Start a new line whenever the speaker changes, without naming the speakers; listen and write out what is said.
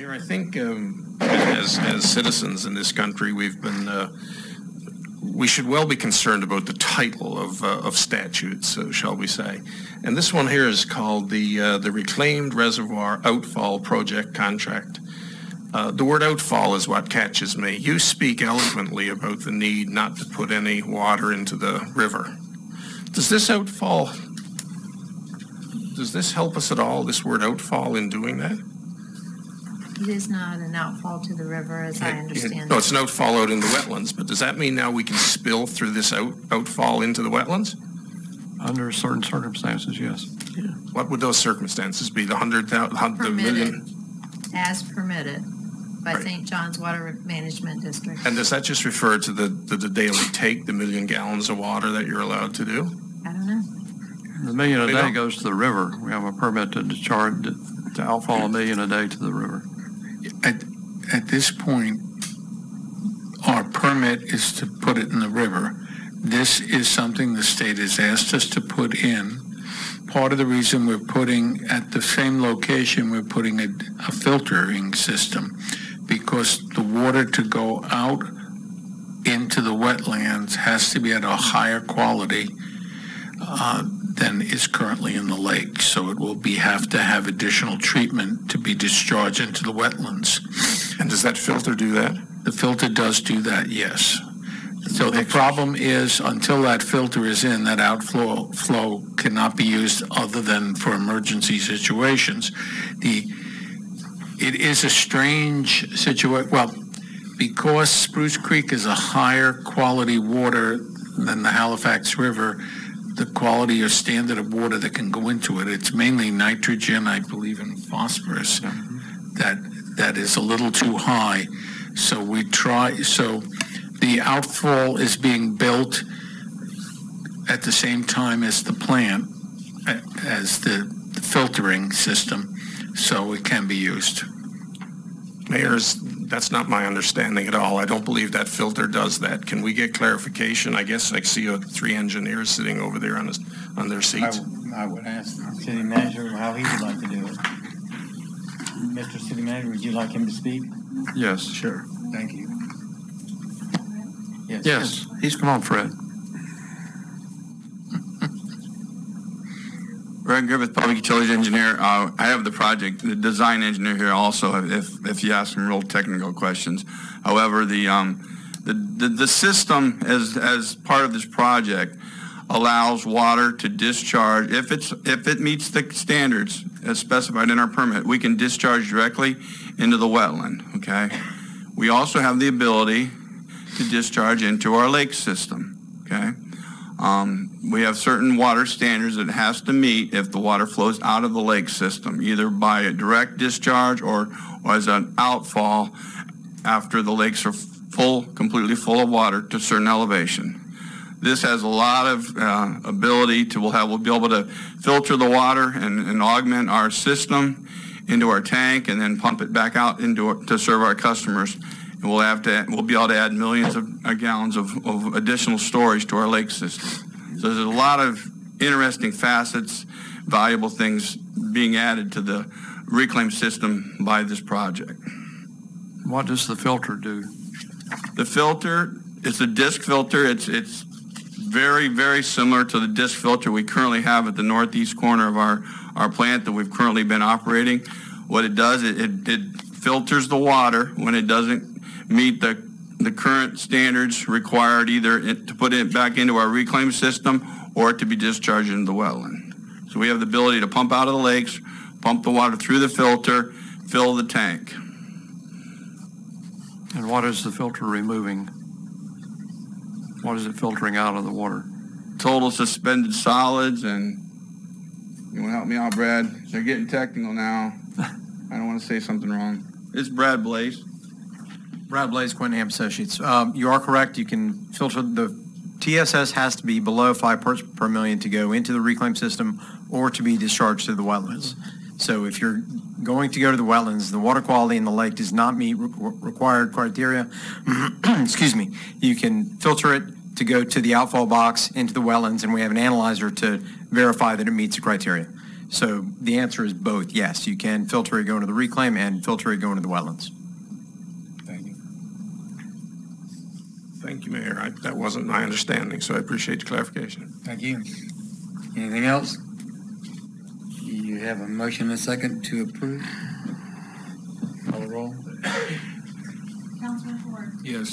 Mayor, I think as citizens in this country, we've been we should well be concerned about the title of statutes, shall we say. And this one here is called the Reclaimed Reservoir Outfall Project Contract. The word outfall is what catches me. You speak eloquently about the need not to put any water into the river. Does this help us at all, this word outfall, in doing that?
It is not an outfall to the river, as I understand
No, it's an outfall out in the wetlands, but does that mean now we can spill through this outfall into the wetlands?
Under certain circumstances, yes.
Yeah. What would those circumstances be? The 100,000, the million?
As permitted by St. John's Water Management District.
And does that just refer to the daily take, the 1 million gallons of water that you're allowed to do?
I don't know.
The million a day goes to the river. We have a permit to discharge, to outfall 1 million a day to the river.
At this point, our permit is to put it in the river. This is something the state has asked us to put in. Part of the reason we're putting at the same location, we're putting a filtering system, because the water to go out into the wetlands has to be at a higher quality than is currently in the lake. So it will have to have additional treatment to be discharged into the wetlands.
And does that filter do that?
The filter does do that, yes. So the problem is, until that filter is in, that outflow cannot be used other than for emergency situations. It is a strange situation. Well, because Spruce Creek is a higher quality water than the Halifax River, the quality or standard of water that can go into it, it's mainly nitrogen, I believe, and phosphorus, that is a little too high. So the outfall is being built at the same time as the plant, as the filtering system, so it can be used.
Mayor, that's not my understanding at all. I don't believe that filter does that. Can we get clarification? I guess I see 3 engineers sitting over there on their seats.
I would ask the city manager how he would like to do it. Mr. City Manager, would you like him to speak?
Yes.
Sure. Thank you.
Yes. Come on, Fred.
Greg Griffith, Public Utilities Engineer. I have the design engineer here also, if you ask some real technical questions. However, the system as part of this project allows water to discharge. If it meets the standards as specified in our permit, we can discharge directly into the wetland, okay? We also have the ability to discharge into our lake system, okay? We have certain water standards that it has to meet if the water flows out of the lake system, either by a direct discharge or as an outfall after the lakes are completely full of water to a certain elevation. This has a lot of ability to, we'll be able to filter the water and augment our system into our tank and then pump it back out to serve our customers. And we'll be able to add millions of gallons of additional storage to our lake system. So there's a lot of interesting facets, valuable things being added to the reclaim system by this project.
What does the filter do?
The filter, it's a disc filter. It's very, very similar to the disc filter we currently have at the northeast corner of our plant that we've currently been operating. What it does, it filters the water when it doesn't meet the current standards required, either to put it back into our reclaim system or to be discharged into the wetland. So we have the ability to pump out of the lakes, pump the water through the filter, fill the tank.
And what is the filter removing? What is it filtering out of the water?
Total suspended solids, and you want to help me out, Brad? They're getting technical now. I don't want to say something wrong. It's Brad Blaze.
Brad Blaze, Quintenham Associates. You are correct. You can filter the TSS has to be below 5 parts per million to go into the reclaim system or to be discharged to the wetlands. So if you're going to go to the wetlands, the water quality in the lake does not meet required criteria. Excuse me. You can filter it to go to the outfall box into the wetlands, and we have an analyzer to verify that it meets the criteria. So the answer is both, yes. You can filter it going to the reclaim and filter it going to the wetlands.
Thank you.
Thank you, Mayor. That wasn't my understanding, so I appreciate the clarification.
Thank you. Anything else? You have a motion and a second to approve? Call the roll.
Councilman Ford.
Yes.